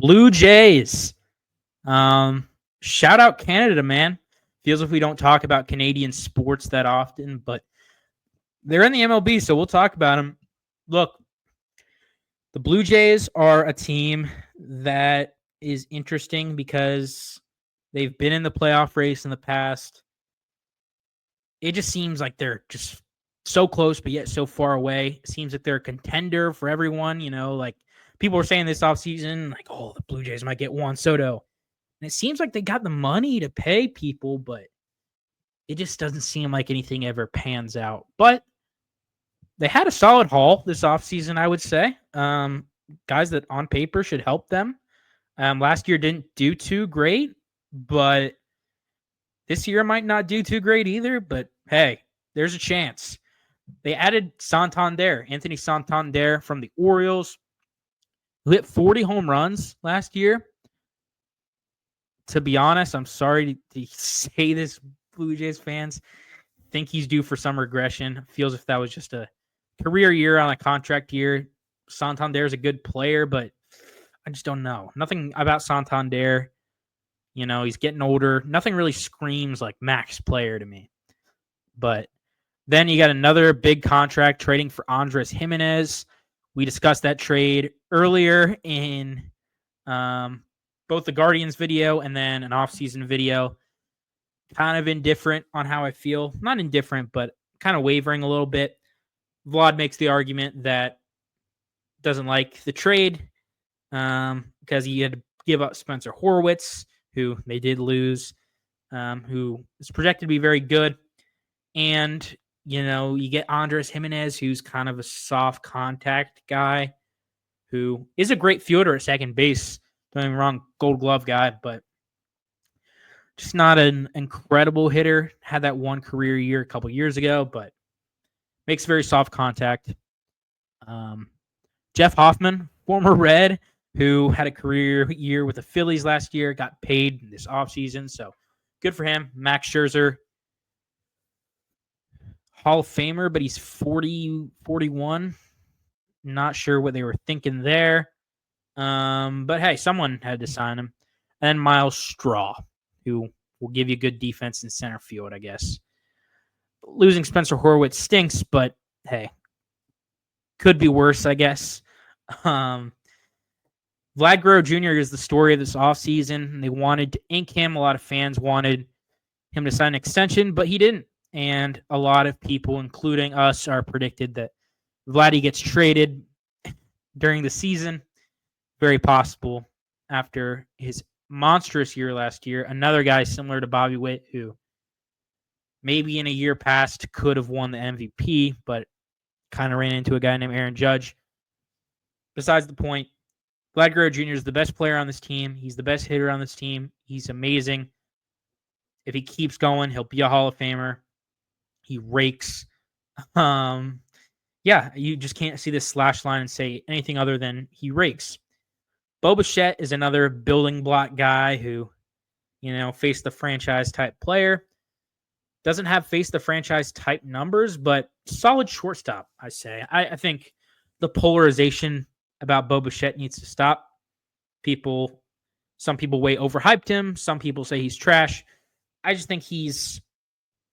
Blue Jays. Shout out Canada, man. Feels like we don't talk about Canadian sports that often, but they're in the MLB, so we'll talk about them. Look, the Blue Jays are a team that is interesting because they've been in the playoff race in the past. It just seems like they're just so close, but yet so far away. It seems like they're a contender for everyone. Like people were saying this offseason, like, oh, the Blue Jays might get Juan Soto. And it seems like they got the money to pay people, but it just doesn't seem like anything ever pans out. But they had a solid haul this offseason, I would say. Guys that on paper should help them. Last year didn't do too great, but this year might not do too great either. But hey, there's a chance. They added Anthony Santander from the Orioles, who hit 40 home runs last year. To be honest, I'm sorry to say this, Blue Jays fans. Think he's due for some regression. Feels if that was just a career year on a contract year. Santander is a good player, but I just don't know. Nothing about Santander. He's getting older. Nothing really screams like max player to me. But then you got another big contract trading for Andres Jimenez. We discussed that trade earlier in both the Guardians video and then an offseason video. Kind of indifferent on how I feel. Not indifferent, but kind of wavering a little bit. Vlad makes the argument that doesn't like the trade because he had to give up Spencer Horwitz, who they did lose, who is projected to be very good. And, you get Andres Jimenez, who's kind of a soft contact guy, who is a great fielder at second base. Don't get me wrong, Gold Glove guy, but just not an incredible hitter. Had that one career year a couple years ago, but makes very soft contact. Jeff Hoffman, former Red, who had a career year with the Phillies last year, got paid this offseason, so good for him. Max Scherzer, Hall of Famer, but he's 41. Not sure what they were thinking there. But hey, someone had to sign him. And then Miles Straw, who will give you good defense in center field, I guess. Losing Spencer Horwitz stinks, but hey, could be worse, I guess. Vlad Guerrero Jr. is the story of this offseason. They wanted to ink him. A lot of fans wanted him to sign an extension, but he didn't. And a lot of people, including us, are predicted that Vladdy gets traded during the season. Very possible after his monstrous year last year. Another guy similar to Bobby Witt, who maybe in a year past could have won the MVP, but kind of ran into a guy named Aaron Judge. Besides the point, Vlad Guerrero Jr. is the best player on this team. He's the best hitter on this team. He's amazing. If he keeps going, he'll be a Hall of Famer. He rakes. Yeah, you just can't see this slash line and say anything other than he rakes. Bo Bichette is another building block guy who, faced the franchise type player. Doesn't have face the franchise type numbers, but solid shortstop, I say. I think the polarization about Bo Bichette needs to stop. Some people way overhyped him. Some people say he's trash. I just think he's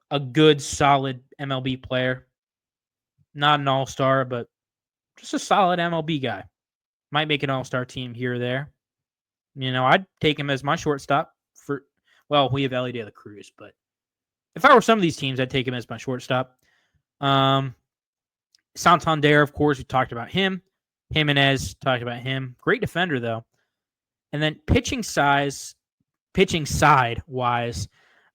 a good, solid MLB player. Not an all-star, but just a solid MLB guy. Might make an all-star team here or there. I'd take him as my shortstop we have Ellie De La Cruz, but if I were some of these teams, I'd take him as my shortstop. Santander, of course, we talked about him. Jimenez, talked about him. Great defender, though. And then pitching side-wise,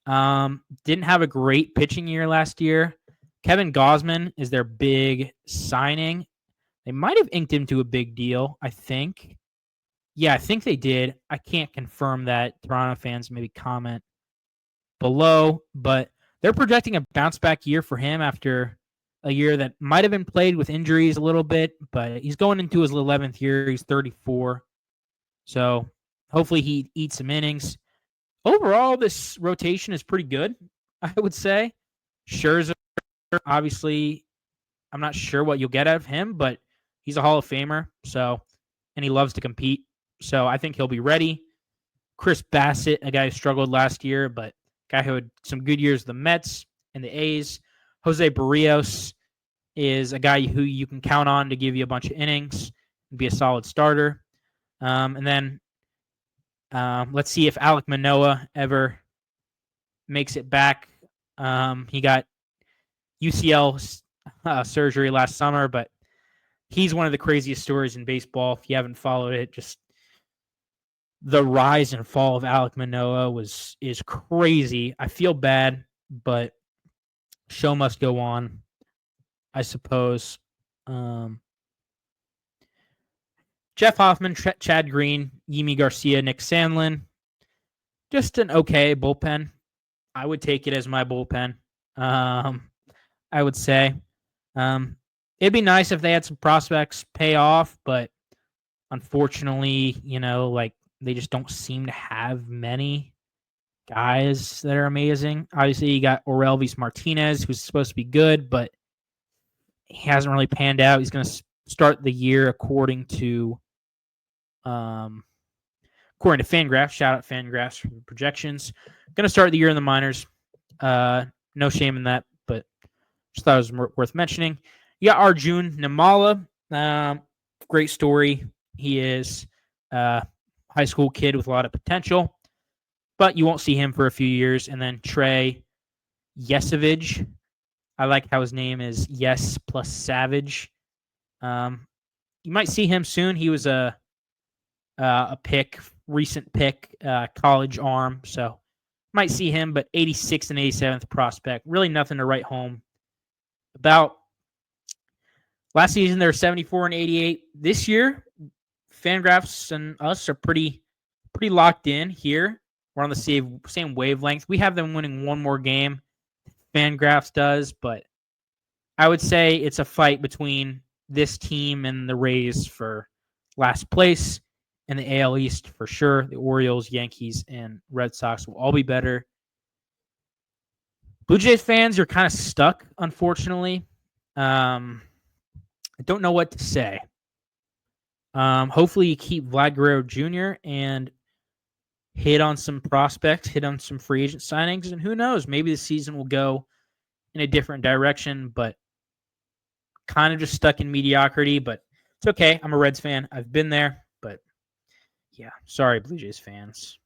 didn't have a great pitching year last year. Kevin Gausman is their big signing. They might have inked him to a big deal, I think. Yeah, I think they did. I can't confirm that. Toronto fans maybe comment below, but they're projecting a bounce-back year for him after a year that might have been played with injuries a little bit, but he's going into his 11th year. He's 34. So hopefully he eats some innings. Overall, this rotation is pretty good, I would say. Scherzer, obviously, I'm not sure what you'll get out of him, but he's a Hall of Famer, and he loves to compete. So I think he'll be ready. Chris Bassett, a guy who struggled last year, but guy who had some good years with the Mets and the A's. Jose Barrios is a guy who you can count on to give you a bunch of innings and be a solid starter. And then let's see if Alek Manoah ever makes it back. He got UCL surgery last summer, but he's one of the craziest stories in baseball. If you haven't followed it, just the rise and fall of Alek Manoah is crazy. I feel bad, but show must go on, I suppose. Jeff Hoffman, Chad Green, Yimi Garcia, Nick Sandlin. Just an okay bullpen. I would take it as my bullpen. I would say. It'd be nice if they had some prospects pay off, but unfortunately, they just don't seem to have many guys that are amazing. Obviously, you got Orelvis Martinez, who's supposed to be good, but he hasn't really panned out. He's going to start the year according to Fangraphs. Shout out Fangraphs for the projections. Going to start the year in the minors. No shame in that, but just thought it was worth mentioning. You got Arjun Nimala. Great story. He is a high school kid with a lot of potential, but you won't see him for a few years. And then Trey Yesavage. I like how his name is Yes plus Savage. You might see him soon. He was a recent pick, college arm. So might see him, but 86th and 87th prospect. Really nothing to write home about. Last season, they were 74 and 88. This year, Fangraphs and us are pretty locked in here. We're on the same wavelength. We have them winning one more game. Fangraphs does, but I would say it's a fight between this team and the Rays for last place, and the AL East for sure. The Orioles, Yankees, and Red Sox will all be better. Blue Jays fans are kind of stuck, unfortunately. I don't know what to say. Hopefully you keep Vlad Guerrero Jr. and hit on some prospects, hit on some free agent signings, and who knows, maybe the season will go in a different direction, but kind of just stuck in mediocrity, but it's okay. I'm a Reds fan. I've been there, but yeah, sorry, Blue Jays fans.